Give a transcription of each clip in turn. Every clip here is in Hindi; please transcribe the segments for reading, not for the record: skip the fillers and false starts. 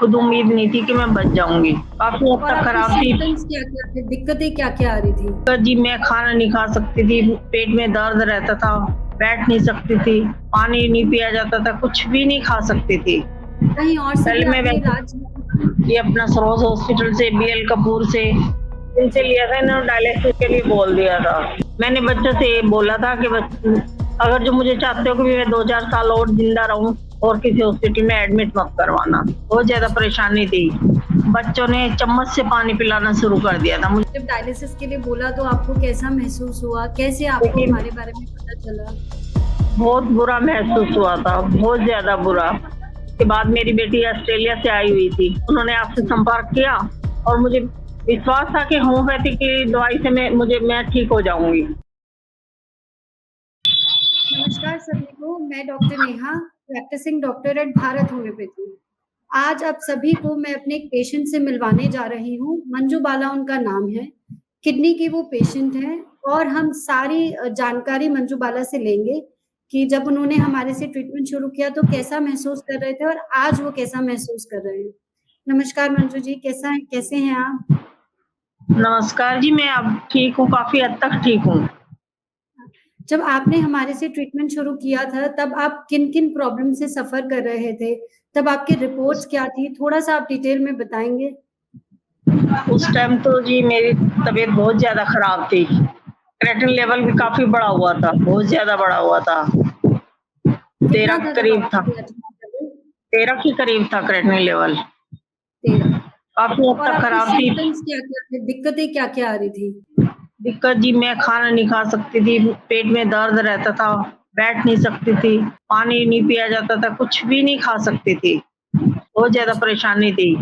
खुद उम्मीद नहीं थी कि मैं बच जाऊँगी। काफ़ी हद और तक आपके खराब थी। सिम्पटम्स क्या-क्या थे? दिक्कतें क्या-क्या आ रही थी? तो जी मैं खाना नहीं खा सकती थी, पेट में दर्द रहता था, बैठ नहीं सकती थी, पानी नहीं पिया जाता था, कुछ भी नहीं खा सकती थी। कहीं और से भी पहले मैं आपने वैसे इलाज ये अपना सरोज हॉस्पिटल से, बीएल कपूर से, इनसे जी। लिया था, इन्होंने डायलिसिस के लिए बोल दिया था। मैंने बच्चों से ये बोला था कि अगर जो मुझे चाहते हो कि मैं 2-4 साल और जिंदा रहूं और किसी हॉस्पिटल में एडमिट मत करवाना। बहुत ज्यादा परेशानी थी। बच्चों ने चम्मच से पानी पिलाना शुरू कर दिया था मुझे। जब डायलिसिस के लिए बोला तो आपको कैसा महसूस हुआ? कैसे आपको लेकिन हमारे बारे में पता चला? बहुत बुरा महसूस हुआ था, बहुत ज्यादा बुरा। उसके बाद मेरी बेटी ऑस्ट्रेलिया से आई हुई थी, उन्होंने आपसे जी। संपर्क किया और मुझे विश्वास था कि होम्योपैथी की दवाई से मैं ठीक हो जाऊंगी। नमस्कार सभी को, मैं doctor Neha, practising doctor at Bharat homoeopathy. आज आप सभी को मैं अपने एक पेशेंट से मिलवाने जा रही हूँ, मंजू बाला उनका नाम है। किडनी की वो पेशेंट हैं और हम सारी जानकारी मंजू बाला से लेंगे कि जब उन्होंने हमारे से ट्रीटमेंट शुरू किया तो कैसा महसूस कर रहे थे और आज वो कैसा महसूस कर रहे हैं। नमस्कार मंजू जी, कैसे हैं आप? नमस्कार जी, मैं अब ठीक हूँ, काफी हद तक ठीक हूँ। जब आपने हमारे से ट्रीटमेंट शुरू किया था, तब आप किन-किन प्रॉब्लम से सफ़र कर रहे थे? तब आपकी रिपोर्ट्स क्या थी? थोड़ा-सा आप डिटेल में बताएँगे? उस टाइम तो जी मेरी तबीयत बहुत ज्यादा खराब थी। क्रेटिन लेवल भी काफी बढ़ा हुआ था, बहुत ज्यादा बढ़ा हुआ था। कितना 13 था के जब करीब आपका था। Creatinine level? 13 के करीब था क्रेटिनिन लेवल। 13। काफी हद और तक आपके खराब थी। सिम्पटम्स क्या-क्या थे? दिक्कतें क्या-क्या आ रही थी? दिक्कत जी मैं खाना नहीं खा सकती थी, पेट में दर्द रहता था, बैठ नहीं सकती थी, पानी नहीं पिया जाता था, कुछ भी नहीं खा सकती थी। बहुत ज़्यादा अच्छा। परेशानी थी।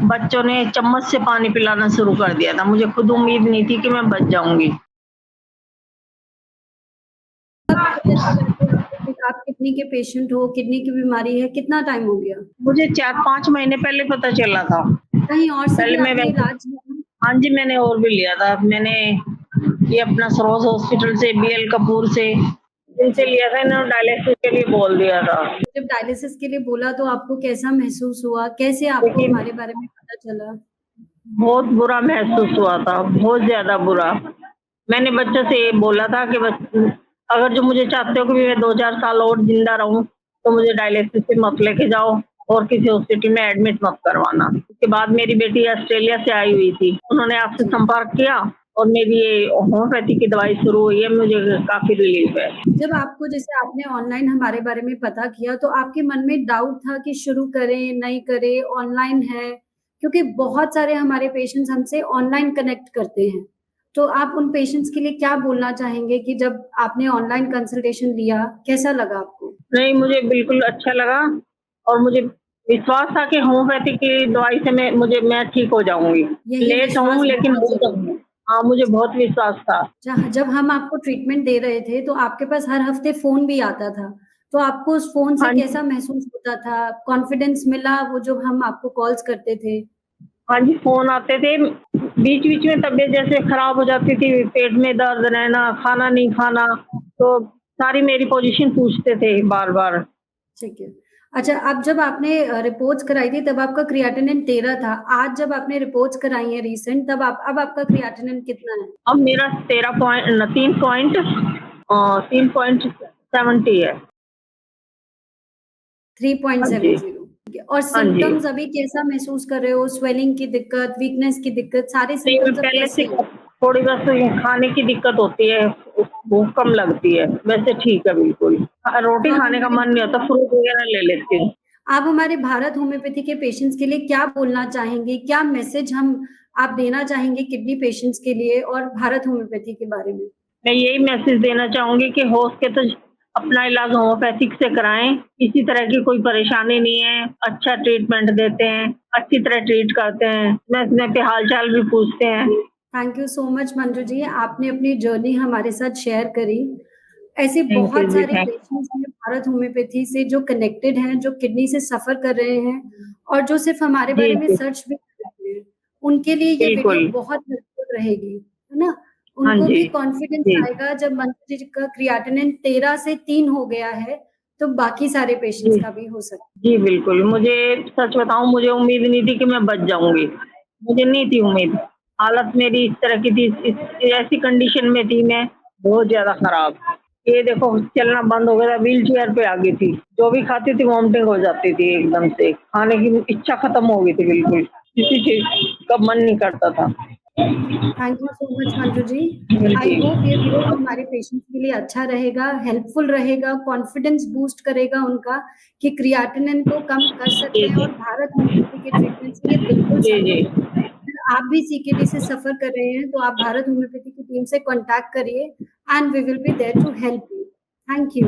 बच्चों ने चम्मच से पानी पिलाना शुरू कर दिया था। मुझे खुद उम्मीद नहीं थी कि मैं बच जाऊँगी। कब पता चला कि आप किडनी के पेशेंट हो, किडनी की बीमारी है, कितना टाइम हो गया? मुझे 4-5 महीने पहले पता चला था। कहीं और से भी पहले मैं आपने वैसे इलाज लिया? हाँ जी, मैंने और भी लिया था। मैंने ये अपना सरोज हॉस्पिटल से, बीएल कपूर से, इनसे जी। लिया था, इन्होंने डायलिसिस के लिए बोल दिया था। जब डायलिसिस के लिए बोला तो आपको कैसा महसूस हुआ? कैसे आपको लेकिन हमारे बारे में पता चला? बहुत बुरा महसूस हुआ था, बहुत ज़्यादा बुरा। मैंने बच्चों से ये बोला था कि अगर जो मुझे चाहते हो कि मैं 2-4 साल और ज़िंदा रहूँ, तो मुझे डायलिसिस पे मत लेके जाओ और किसी हॉस्पिटल में एडमिट मत करवाना। उसके बाद मेरी बेटी ऑस्ट्रेलिया से आई हुई थी, उन्होंने आपसे जी। संपर्क किया और मेरी ये होम्योपैथी की दवाई शुरू हुई है, मुझे काफ़ी रिलीफ़ है। जब आपको जैसे आपने ऑनलाइन हमारे बारे में पता किया तो आपके मन में डाउट था कि शुरू करें, नहीं करें, ऑनलाइन है? क्योंकि बहुत सारे हमारे पेशेंट्स हमसे ऑनलाइन कनेक्ट करते हैं। तो आप उन पेशेंट्स के लिए क्या बोलना चाहेंगे कि जब आपने ऑनलाइन कंसल्टेशन लिया, कैसा लगा आपको? नहीं, मुझे बिल्कुल अच्छा लगा और मुझे विश्वास था कि होम्योपैथी की दवाई से मैं ठीक हो जाऊँगी। यही लेट हूँ विश्वास लेकिन बहुत हो ज़रूरी है। जाऊँगी। हाँ, मुझे बहुत विश्वास था। जब हम आपको ट्रीटमेंट दे रहे थे, तो आपके पास हर हफ्ते फ़ोन भी आता था। तो आपको उस फ़ोन से हाँ जी, कैसा महसूस होता था? कॉन्फिडेंस मिला वो जो हम आपको कॉल्स करते थे? हाँ जी, फ़ोन आते थे। बीच-बीच में तबीयत जैसे खराब हो जाती थी, पेट में दर्द रहना, खाना नहीं खाना, तो सारी मेरी पोज़ीशन पूछते थे बार-बार। ठीक है। अच्छा, अब जब आपने रिपोर्ट्स कराई थी तब आपका क्रिएटिनिन 13 था। आज जब आपने रिपोर्ट्स कराई हैं रीसेंट तब आप अब आपका क्रिएटिनिन कितना है? अब मेरा 13 पॉइंट 3.70 है। हाँ जी, 3.70 ठीक है और हाँ जी। सिम्पटम्स अभी कैसा महसूस कर रहे हो? स्वेलिंग की दिक्कत, वीकनेस की दिक्कत, सारे नहीं, मैं सिम्पटम्स अब पहले से कैसे हैं? थोड़ी बस ये खाने की दिक्कत होती है, भूख कम लगती है, वैसे ठीक है बिल्कुल। रोटी आप खाने का हमारे मन नहीं होता, फ्रूट वगैरह ले लेती हूँ। आप हमारे भारत होम्योपैथी के पेशेंट्स के लिए क्या बोलना चाहेंगे? क्या मैसेज हम आप देना चाहेंगे किडनी पेशेंट्स के लिए और भारत होम्योपैथी के बारे में? मैं यही मैसेज देना चाहूँगी कि हो सके तो अपना इलाज होम्योपैथिक से कराएँ, किसी तरह की कोई परेशानी नहीं है, अच्छा ट्रीटमेंट देते हैं, अच्छी तरह ट्रीट करते हैं, समय-समय पे हाल-चाल भी पूछते हैं। Thank you so much Manju ji, आपने अपनी जर्नी हमारे साथ शेयर करी। ऐसे थैंक यू बहुत जी, सारे पेशेंट्स हैं भारत होम्योपैथी से जो कनेक्टेड हैं, जो किडनी से सफ़र कर रहे हैं और जो सिर्फ़ हमारे जी, बारे में जी, सर्च भी कर रहे हैं। उनके लिए ये वीडियो बिल्कुल। बहुत हेल्पफुल रहेगी, है ना? हाँ उनको जी, भी कॉन्फिडेंस जी, आएगा जब मंजू जी का क्रिएटिनिन 13 से 3 हो गया है, तो बाकी सारे पेशेंट्स जी। का भी हो सकता जी, बिल्कुल। मुझे सच बताऊँ, मुझे उम्मीद नहीं थी कि मैं बच जाऊँगी। मुझे नहीं थी उम्मीद। हालत मेरी इस तरह की थी, इस ऐसी कंडीशन में थी मैं, बहुत ज़्यादा खराब। ये देखो, चलना बंद हो गया था, व्हीलचेयर पे आ गई थी। जो भी खाती थी वॉमिटिंग हो जाती थी एकदम से। खाने की इच्छा खत्म हो गई थी बिल्कुल। किसी चीज़ का मन नहीं करता था। है। Thank you so much Manju ji. I जी। होप ये वीडियो हमारे पेशेंट्स के लिए अच्छा रहेगा, हेल्पफुल रहेगा, कॉन्फिडेंस बूस्ट करेगा उनका कि क्रिएटिनिन को कम कर सकते जी, हैं जी। और भारत होम्योपैथी के ट्रीटमेंट से ये बिल्कुल जी, संभव है। जी। अगर आप भी सीकेडी से सफ़र कर रहे हैं, तो आप भारत होम्योपैथी की टीम से कॉन्टैक्ट करिए and we will be there to help you. Thank you.